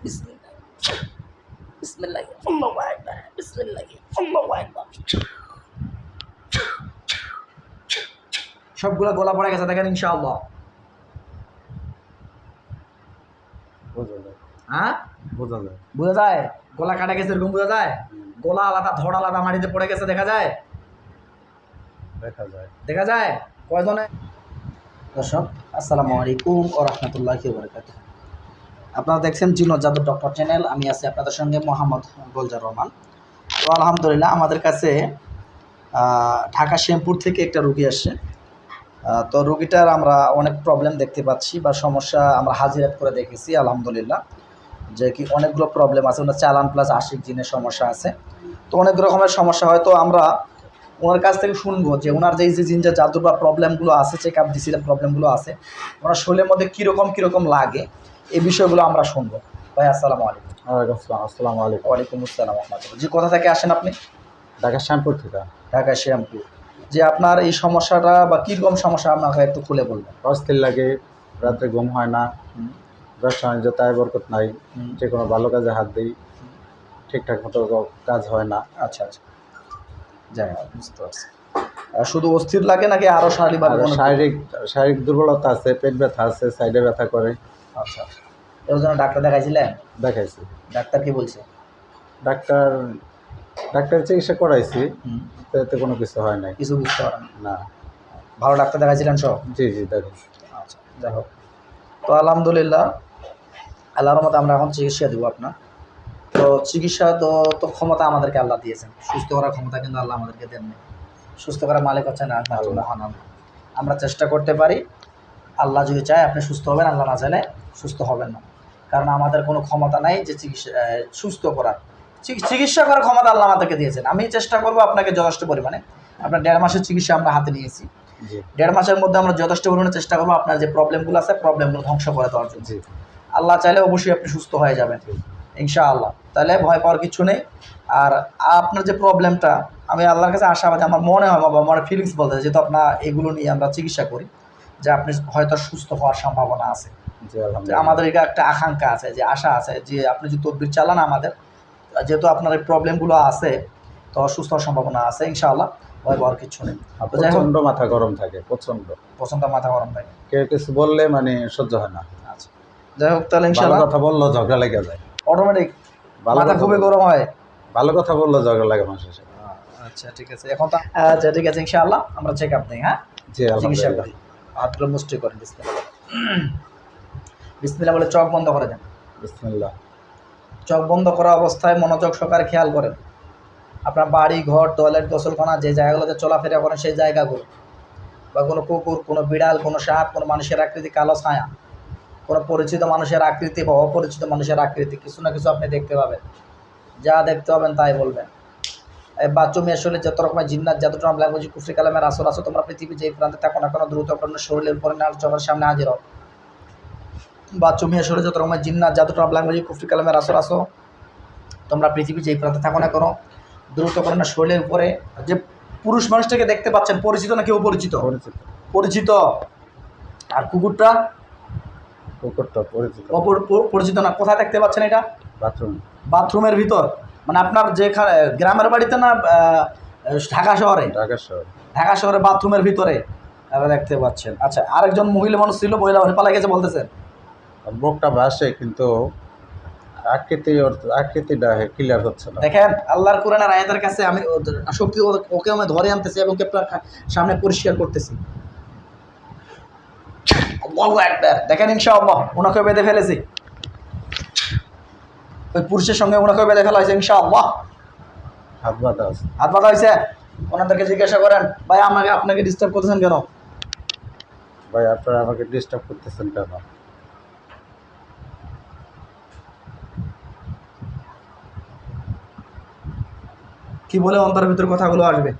বিসমিল্লাহ বিসমিল্লাহ আল্লাহু আকবার বিসমিল্লাহ আল্লাহু আকবার। সবগুলো গলা পড়ে গেছে দেখেন ইনশাআল্লাহ। হ্যাঁ বোঝা যায় গলা কাটা গেছে এরকম বোঝা যায়। গলা আলাদা ধড় আলাদা মাটিতে পড়ে গেছে দেখা যায় দেখা যায় কয়জনে। দর্শক আসসালামু আলাইকুম ওয়া রাহমাতুল্লাহি ওয়া বারাকাতুহু। আপনারা দেখছেন জিনোর জাদু ডক্টর চ্যানেল। আমি আছি আপনাদের সঙ্গে মোহাম্মদ গোলজার রহমান। তো আলহামদুলিল্লাহ আমাদের কাছে ঢাকা শ্যামপুর থেকে একটা রুগী আসছে। তো রুগীটার আমরা অনেক প্রবলেম দেখতে পাচ্ছি বা সমস্যা আমরা হাজিরাত করে দেখেছি আলহামদুলিল্লাহ, যে কি অনেকগুলো প্রবলেম আছে। ওনার চালান প্লাস আশিক জিনের সমস্যা আছে। তো অনেক রকমের সমস্যা হয়। তো আমরা ওনার কাছ থেকে শুনবো যে ওনার যে জিনজার জাদুর বা প্রবলেমগুলো আছে, চেক আপ দিয়েছিলেন প্রবলেমগুলো আছে, ওনার শরীরের মধ্যে কীরকম লাগে এই বিষয়গুলো আমরা শুনবো। ভাই আসসালামু আলাইকুম। ওয়ালাইকুম আসসালাম। আসসালামু আলাইকুম। ওয়ালাইকুম আসসালাম রহমতুল্লাহ। যে কোথা থেকে আসেন আপনি? ঢাকা শ্যামপুর থেকে। ঢাকা শ্যামপুর। যে আপনার এই সমস্যাটা বা কীরকম সমস্যা আপনাকে একটু খুলে বলবেন। অস্থির লাগে, রাত্রে ঘুম হয় না, ব্যবসা বাণিজ্য তাই বরকত নাই, যে কোনো ভালো কাজে হাত দিই, ঠিকঠাক মতো কাজ হয় না। আচ্ছা আচ্ছা, যাই হোক বুঝতে পারছি। শুধু অস্থির লাগে নাকি আরও শারীরিক দুর্বলতা আছে, পেট ব্যথা আছে, সাইডে ব্যথা করে। আচ্ছা আচ্ছা, এর জন্য ডাক্তার দেখাইছিলেন? দেখাইছি। ডাক্তার কি বলছে? ডাক্তার চিকিৎসা করাইছি, এতে কোনো কিছু হয় নাই। কিছু বুঝতে পারেন না। ভালো ডাক্তার দেখাইছিলেন সব? জি দেখাইছি। আচ্ছা যাই হোক, তো আলহামদুলিল্লাহ আল্লাহর মতো আমরা এখন চিকিৎসা দেবো আপনার। তো চিকিৎসা তো ক্ষমতা আমাদেরকে আল্লাহ দিয়েছেন, সুস্থ করার ক্ষমতা কিন্তু আল্লাহ আমাদেরকে দেননি। সুস্থ করার মালিক হচ্ছেন আল্লাহ। আমরা চেষ্টা করতে পারি, আল্লাহ যদি চায় আপনি সুস্থ হবেন, আল্লাহ না চাইলে সুস্থ হবেন না। কারণ আমাদের কোনো ক্ষমতা নাই যে সুস্থ করার। চিকিৎসা করার ক্ষমতা আল্লাহ আমাদেরকে দিয়েছেন। আমি চেষ্টা করবো আপনাকে যথেষ্ট পরিমাণে, আপনার 1.5 মাসের চিকিৎসা আমরা হাতে নিয়েছি। 1.5 মাসের মধ্যে আমরা যথেষ্ট পরিমাণে চেষ্টা করবো আপনার যে প্রবলেমগুলো আছে প্রবলেমগুলো ধ্বংস করে দেওয়ার জন্য। আল্লাহ চাইলে অবশ্যই আপনি সুস্থ হয়ে যাবেন ইনশাআল্লাহ। তাহলে ভয় পাওয়ার কিছু নেই। আর আপনার যে প্রবলেমটা, আমি আল্লাহর কাছে আশাবাদী, আমার মনে হয় বা আমার ফিলিংস বলতে, যেহেতু আপনার এগুলো নিয়ে আমরা চিকিৎসা করি, যে আপনি হয়তো সুস্থ হওয়ার সম্ভাবনা আছে। আমাদের এটা একটা আকাঙ্ক্ষা আছে, যে আশা আছে, যে আপনি যদি তদবির চালান আমাদের, যেহেতু আপনার এই প্রবলেমগুলো আছে, তো সুস্থ হওয়ার সম্ভাবনা আছে ইনশাআল্লাহ। ভয় পাওয়ার কিছু নেই। প্রচণ্ড মাথা গরম থাকে, প্রচণ্ড মাথা গরম থাকে, কেউ কিছু বললে মানে সহ্য হয় না। আচ্ছা যাই হোক, তাহলে ইনশাআল্লাহ কথা বললো ঝগড়া লেগে যায়, অটোমেটিক মাথা খুবই গরম হয়। ভালো কথা বললো ঝগড়া লাগে মানুষের সাথে। আচ্ছা ঠিক আছে, এখন তো আচ্ছা ঠিক আছে ইনশাআল্লাহ আমরা চেক আপ নেই। হ্যাঁ জি, চিকিৎসা করি। হাতগুলো মুষ্টি করেন, বিসমিল্লাহ বিসমিল্লাহ বলে চোখ বন্ধ করে দেন। বিসমিল্লাহ। চোখ বন্ধ করা অবস্থায় মনোযোগ সহকারে খেয়াল করেন আপনার বাড়ি ঘর টয়লেট গোসলখানা যে জায়গাগুলোতে চলাফেরা করেন সেই জায়গাগুলো, বা কোনো কুকুর, কোনো বিড়াল, কোনো সাপ, কোনো মানুষের আকৃতি, কালো ছায়া, কোনো পরিচিত মানুষের আকৃতি বা অপরিচিত মানুষের আকৃতি, কিছু না কিছু আপনি দেখতে পাবেন। যা দেখতে পাবেন তাই বলবেন। বাথরুমে আসলে যত রকমের জিন্নাত জাদুর নাম ল্যাঙ্গুয়েজ কুফরি কালামের আসর আসো, তোমরা পৃথিবী যে প্রান্তে থাকো না কেন দ্রুত আপনার শরীরের উপরে না চোখের সামনে হাজির হও। বাথরুমে আসলে যত রকমের জিন্নাত জাদুর নাম ল্যাঙ্গুয়েজ কুফরি কালামের আসর আসো, তোমরা পৃথিবী যে প্রান্তে থাকো না কেন দ্রুত করে না শরীরের উপরে। যে পুরুষ মানুষটাকে দেখতে পাচ্ছেন পরিচিত না কেউ? পরিচিত পরিচিত। আর কুকুরটা পরিচিত না? কোথায় দেখতে পাচ্ছেন এটা? বাথরুমের ভিতর, মানে আপনার যেখানে গ্রামের বাড়িতে না ঢাকা শহরে? ঢাকা শহরে বাথরুমের ভিতরে দেখতে পাচ্ছেন। আচ্ছা, আরেকজন মহিলা মানুষ ছিল, মহিলা মানুষ পালা গেছে বলতেছেন। মুখটা ভাসে কিন্তু আকৃতিটা ক্লিয়ার হচ্ছে না। দেখেন আল্লাহর কোরআনের আয়াতের কাছে আমি শক্তি ওকে আমি ধরে আনতেছি এবং আপনার সামনে পরিষ্কার করতেছি। আল্লাহু আকবার। দেখেন ইনশাআল্লাহ ওনাকে বেঁধে ফেলেছি, ওই পুরুষের সঙ্গে ওনাকে বেঁধে ফেলা হয়েছে ইনশাআল্লাহ। হাত বাঁধা হয়েছে। ওনাদেরকে জিজ্ঞাসা করেন, ভাই আপনাকে ডিস্টার্ব করতেছেন কেন? ভাই আপনারা আমাকে ডিস্টার্ব করতেছেন কেন? কি বলে অন্তরের ভিতর কথাগুলো আসবে?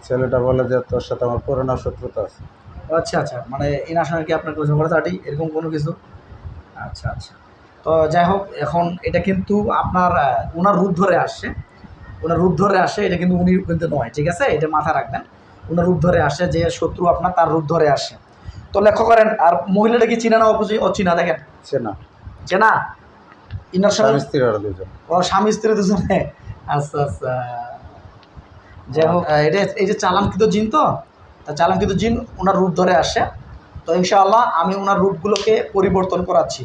ছেলেটা বলে যে তোর সাথে আমার পুরনো শত্রুতা আছে। আচ্ছা আচ্ছা, মানে এনার সঙ্গে কি আপনার ঝগড়াঝাটি এরকম কোনো কিছু? আচ্ছা আচ্ছা, তো যাই হোক, এখন এটা কিন্তু আপনার ওনার রূপ ধরে আসছে, এটা কিন্তু উনি কিন্তু নয়, ঠিক আছে? এটা মাথা রাখবেন। ওনার রূপ ধরে আসে, যে শত্রু আপনার তার রূপ ধরে আসে। তো লক্ষ্য করেন, আর মহিলাটা কি চিনা না অচিনা দেখেন, চেনা, চেনা ইনার সঙ্গে স্বামী স্ত্রী ওরা দুজন। ওর স্বামী স্ত্রী দুজনে। আচ্ছা আচ্ছা, যাই হোক এটা এই যে চালানকৃত জিন, তো তা চালানকৃত জিন ওনার রূপ ধরে আসে। তো ইনশাআল্লাহ আমি ওনার রূপগুলোকে পরিবর্তন করাচ্ছি,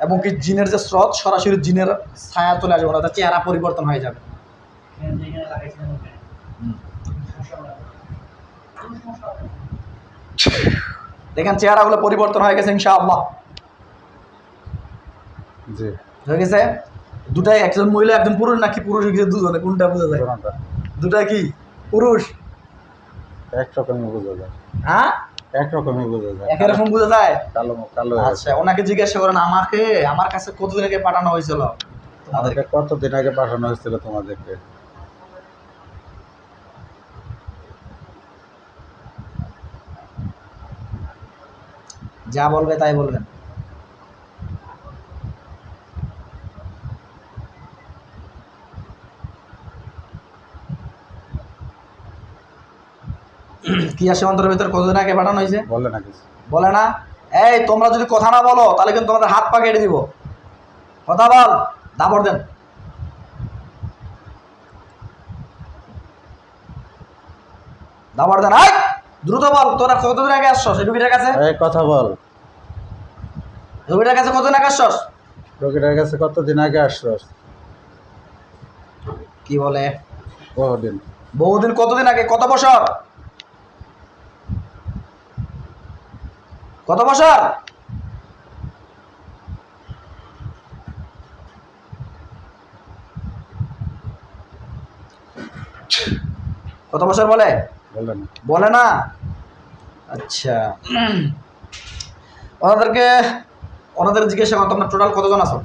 এবং কি জিনের যে স্রোত সরাসরি জিনের ছায়া চলে আসবে, ওনার চেহারা পরিবর্তন হয়ে যাবে। দেখেন চেহারাগুলো পরিবর্তন হয়ে গেছে ইনশাআল্লাহ, জি, হয়ে গেছে। দুটাই একজন মহিলা একজন পুরুষ, নাকি পুরুষ দুজনে, কোনটা বোঝা যায়? দুজনটা দুটা কি পুরুষ? একরকমই বোঝা যায়, হ্যাঁ একরকমই বোঝা যায়, একই রকম বোঝা যায়। কালো কালো। আচ্ছা, ওনাকে জিজ্ঞাসা করেন আমার কাছে কতদিন আগে পাঠানো হয়েছিল তোমাদেরকে? আমাদেরকে কতদিন আগে পাঠানো হয়েছিল তোমাদেরকে? যা বলবে তাই বলবেন। কি আসে অন্তরের ভিতর, কতদিন আগে পাঠানো হয়েছে? বলে না কিছু, বলে না। এই তোমরা যদি কথা না বলো তাহলে কিন্তু তোমাদের হাত পা কেটে দিব। কথা বল, দাবড় দেন। দাবড় দেন, আয় দ্রুত বল, তোরা কতদিন আগে আসছস এই রুগীটার কাছে? এই কথা বল, রুগীটার কাছে কতদিন আগে আসছস? রোগীটার কাছে কতদিন আগে আসছস? কি বলে বহুদিন। বহুদিন? কতদিন আগে? কত বছর? কত বছর? কত বছর বলে? বলে না। বলে না। আচ্ছা, ওনাদের জিজ্ঞাসা করো তোমরা টোটাল কতজন আছো?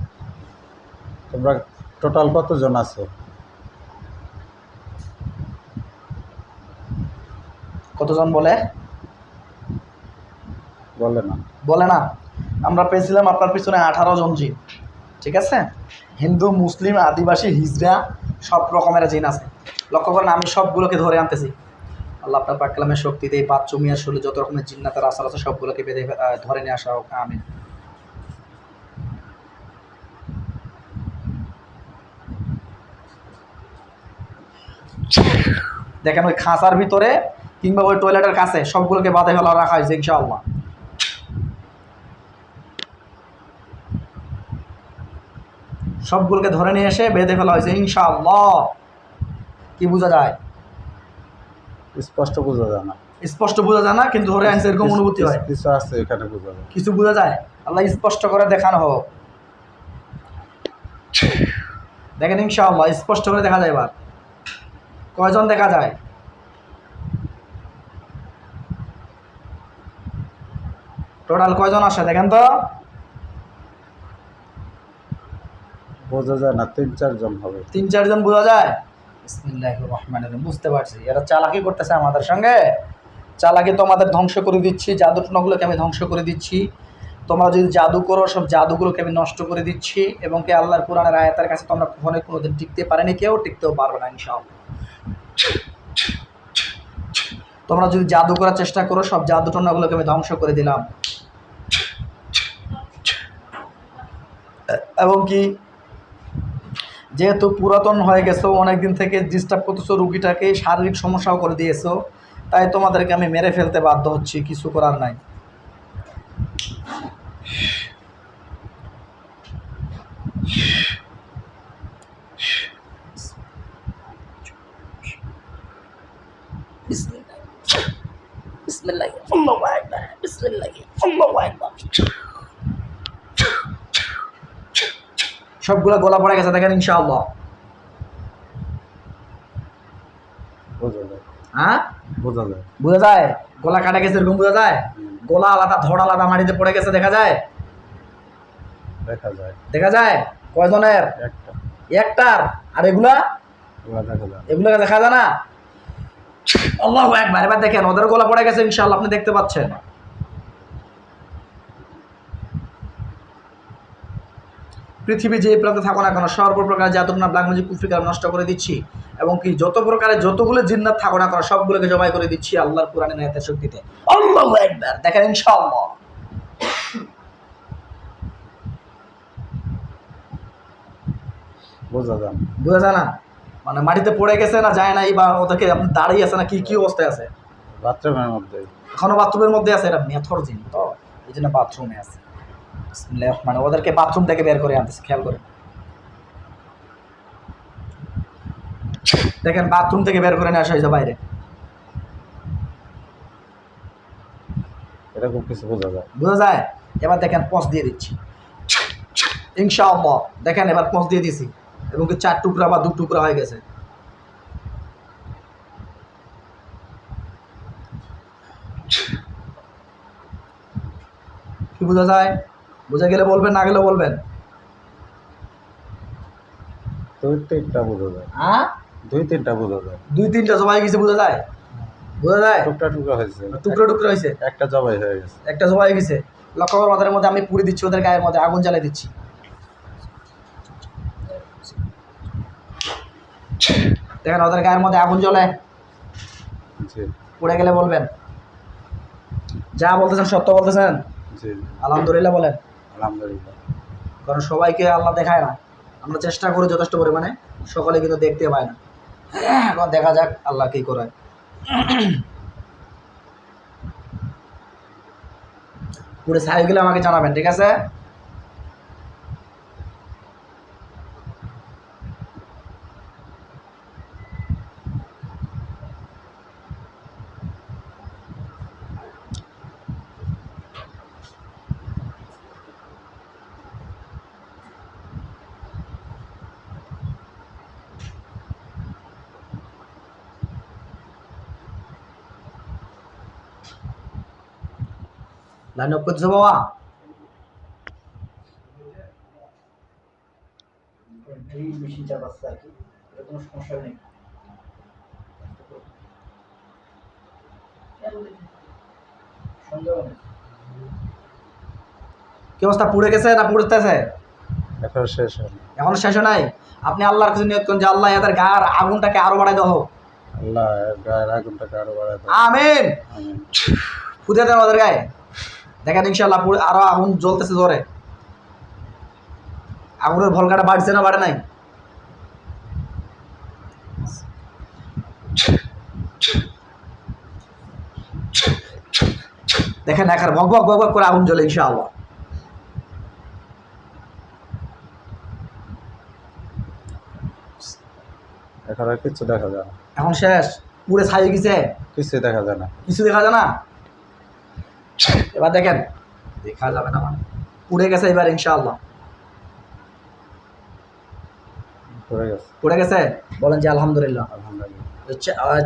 তোমরা টোটাল কতজন আছো? কতজন বলে? বলে না। বলে না। আমরা পেয়েছিলাম আপনার পিছনে 18 জন জিন, ঠিক আছে? হিন্দু, মুসলিম, আদিবাসী, হিজড়া, সব রকমের জিন আছে। লক্ষ্য করেন আমি সবগুলোকে ধরে আনতেছি। আল্লাহ আপনার পাক কালামের শক্তিতে এই বাচ্চু মিয়ার শরীরে যত রকমের জিন্নাতের আসার আছে সবগুলোকে বেঁধে ধরে নিয়ে আসা হোক, আমিন। দেখেন ওই খাঁচার ভিতরে কিংবা ওই টয়লেটের কাছে সবগুলোকে বাঁধে ফেলা রাখা হয়েছে ইনশাআল্লাহ। সবগুলোকে ধরে নিয়ে এসে বেঁধে ফেলা হয়েছে ইনশাআল্লাহ। কি বোঝা যায়? স্পষ্ট বোঝা যায় না। স্পষ্ট বোঝা যায় না, কিন্তু ধরে আনছে এরকম অনুভূতি হয়। কিছু আছে এখানে বোঝা যায়, কিছু বোঝা যায়। আল্লাহ স্পষ্ট করে দেখানো হোক। দেখেন ইনশাআল্লাহ স্পষ্ট করে দেখা যায়। এবার কয়জন দেখা যায়? টোটাল কয়জন আসে দেখেন তো? বোঝা যায় না, 3-4 জন হবে। 3-4 জন বোঝা যায়। বিসমিল্লাহির রহমানির রহিম। বুঝতে পারছি এরা চালাকি করতেছে আমাদের সঙ্গে। চালাকি তোমাদের ধ্বংস করে দিচ্ছি, জাদু টনাগুলোকে আমি ধ্বংস করে দিচ্ছি। তোমরা যদি জাদু করো সব জাদুগুলোকে আমি নষ্ট করে দিচ্ছি, এবং কি আল্লাহর কোরআনের আয়াতের কাছে তোমরা কখনোই কোনোদিন টিকতে পারেনি, কেউ টিকতেও পারবে না ইনশাআল্লাহ। তোমরা যদি জাদু করার চেষ্টা করো সব জাদু টনাগুলোকে আমি ধ্বংস করে দিলাম। এবং কি যেহেতু পুরাতন হয়ে গেছো, অনেকদিন থেকে ডিস্টার্ব করতেছো রুগীটাকে, শারীরিক সমস্যাও করে দিয়েছো, তাই তোমাদেরকে আমি মেরে ফেলতে বাধ্য হচ্ছি, কিছু করার নাই। সবগুলো গলা পড়ে গেছে দেখেন ইনশাআল্লাহ। বোঝা যায়, হ্যাঁ বোঝা যায়, বোঝা যায়। গলা কাটা গেছে এরকম বোঝা যায়। গলা আলাদা, ধড় আলাদা, মাটিতে পড়ে গেছে দেখা যায়। দেখা যায়। দেখা যায় কয়জনের? একটা, একটার। আর এগুলা ওরা দেখা যায়। এগুলোকে দেখা যায় না। আল্লাহু আকবার। এবার দেখেন ওদের গলা পড়ে গেছে ইনশাআল্লাহ, আপনি দেখতে পাচ্ছেন। পৃথিবী যে প্রান্তে থাকো না কেন সর্বপ্রকার জাদুটনা ব্ল্যাক ম্যাজিক কুফরি কালাম নষ্ট করে দিচ্ছি, এবং কি যত প্রকারের যতগুলো জিন্নাত থাকো না কেন সবগুলোকে জবাই করে দিচ্ছি আল্লাহর কোরআনের আয়াতের শক্তিতে। আল্লাহু আকবার। দেখেন ইনশাআল্লাহ বোঝা যান। বোঝা যায় না, মানে মাটিতে পড়ে গেছে না যায় না, বা ওদেরকে আপনি দাঁড়িয়ে আছে না কি কি অবস্থায় আছে, বাথরুমের মধ্যে। এখনো বাথরুমের মধ্যে আছে। এটা মেথর জিন তো, এই জন্য বাথরুমে আছে। মানে ওদেরকে বাথরুম থেকে বের করে আনতেছে, খেয়াল করে দেখেন, বাথরুম থেকে বের করে নিয়ে আসা হয়েছে বাইরে। এরকম কিছু বোঝা যায়। বোঝা যায়। এবার দেখেন পচ দিয়ে দিচ্ছি ইনশাআল্লাহ। দেখেন এবার পচ দিয়ে দিছি এবং 4 টুকরা বা 2 টুকরা হয়ে গেছে। কি বোঝা যায়? বোঝা গেলে বলবেন, না গেলে বলবেন। 2-3টা বোঝা যায়। হ্যাঁ 2-3টা বোঝা যায়। 2-3টা জবাই গেছে, বোঝা যায়। বোঝা যায় টুকরা টুকরা হয়েছে। টুকরো টুকরো হয়েছে, একটা জবাই হয়ে গেছে। একটা জবাই গেছে। লক্ষ্য করো ওদের মধ্যে আমি পুড়ে দিচ্ছি, ওদের গায়ের মধ্যে আগুন জ্বালিয়ে দিচ্ছি। দেখেন ওদের গায়ের মধ্যে আগুন জ্বলে। জি পুড়ে গেলে বলবেন। যা বলতেছেন সত্য বলতেছেন। জি আলহামদুলিল্লাহ বলেন। আলহামদুলিল্লাহ। কারণ সবাইকে আল্লাহ দেখায় না, আমরা চেষ্টা করি যথেষ্ট পরিমাণে, সকলে কিন্তু দেখতে পায় না। এখন দেখা যাক আল্লাহ কি করে। পুরো ছাই গেলে আমাকে জানাবেন, ঠিক আছে? লাইন অফ করতেছো বাবা? মেশিন চালাচ্ছে আর কি, কোনো সমস্যা নেই। কি অবস্থা, পুড়ে গেছে না পুড়তেছে? এখন শেষ হলো। এখনো শেষ নাই। আপনি আল্লাহর কাছে নিয়ত করেন যে আল্লাহ এদের গায়ের আগুনটাকে আরো বাড়াই দাও। আল্লাহ গায়ের আগুনটাকে আরো বাড়ায় দাও। আমিন। আমিন। ফুদে দেন ওদের গায়ে। দেখেন ইনশাআল্লাহ আরো আগুন জ্বলতেছে জোরে। আগুনের ভলকাটা বাড়ছে না বাড়ে নাই? দেখেন একার ভক ভক ভক ভক করে আগুন জ্বলে ইনশাআল্লাহ। এখন আর কিছু দেখা যায় না। এখন শেষ, পুরে ছাই গেছে, কিছু দেখা যায় না। কিছু দেখা যায় না। এবার দেখেন, দেখা যাবে না মানে পুড়ে গেছে এবার ইনশাআল্লাহ। পড়ে গেছে। পুড়ে গেছে, বলেন যে আলহামদুলিল্লাহ। আলহামদুলিল্লাহ।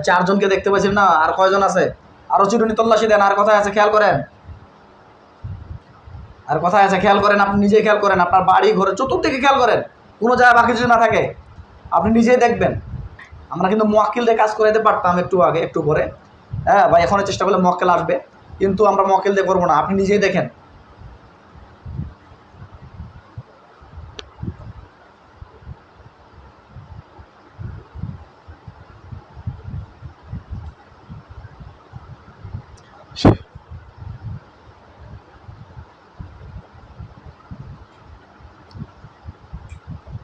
4 জনকে দেখতে পাচ্ছেন না, আর কয়জন আছে? আরো চিরুনি তল্লাশি দেন। আর কোথায় আছে খেয়াল করেন, আর কোথায় আছে খেয়াল করেন। আপনি নিজেই খেয়াল করেন, আপনার বাড়ি ঘরে চতুর্দিকে খেয়াল করেন, কোনো জায়গায় বাকি যদি না থাকে আপনি নিজেই দেখবেন। আমরা কিন্তু মোয়াক্কিল দিয়ে কাজ করাইতে পারতাম একটু আগে, একটু পরে, হ্যাঁ বা এখনও চেষ্টা করলে মোয়াক্কেল আসবে, কিন্তু আমরা মোয়াক্কিল দিয়ে করবো না। আপনি নিজেই দেখেন।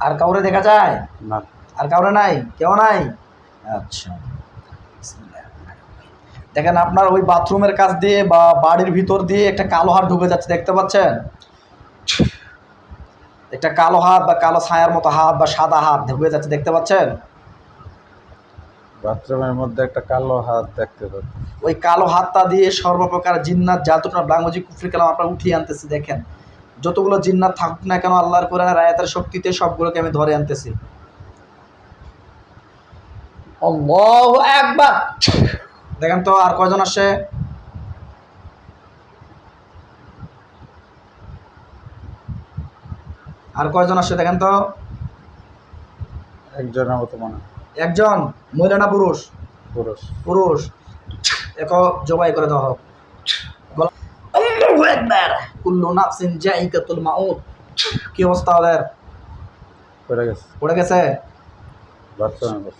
আর কাউরে দেখা যায় না। আর কাউরে নাই, কেউ নাই। আচ্ছা দেখেন আপনার ওই বাথরুমের কাছ দিয়ে বা বাড়ির ভিতর দিয়ে একটা কালো হাত ঢুকে যাচ্ছে, দেখতে পাচ্ছেন? একটা কালো হাত বা কালো ছায়ার মতো হাত বা সাদা হাত ঢুকে যাচ্ছে, দেখতে পাচ্ছেন? বাথরুমের মধ্যে একটা কালো হাত দেখতে পাচ্ছি। ওই কালো হাতটা দিয়ে সর্বপ্রকার জিন্নাত জাদুটা ব্লাঙ্গজি কুফরি কালাম আপনারা উঠিয়ে আনতেছি। দেখেন যতগুলো জিন্নাত থাকুক না কেন আল্লাহর কোরআনের আয়াতের শক্তিতে সবগুলোকে আমি ধরে আনতেছি। আল্লাহু আকবার। দেখেন তো আর কয়জন আসে? আর কয়জন আসে দেখেন তো? একজনের মতো মনে হয়। একজন। মহিলা না পুরুষ? পুরুষ। পুরুষ। দেখো জবাই করে দেওয়া হোক। আল্লাহু আকবার। কুল্লু নাফসিন যায়িকাতুল মাউত। কি অবস্থা ওদের? পড়ে গেছে। পড়ে গেছে। বাথরুমের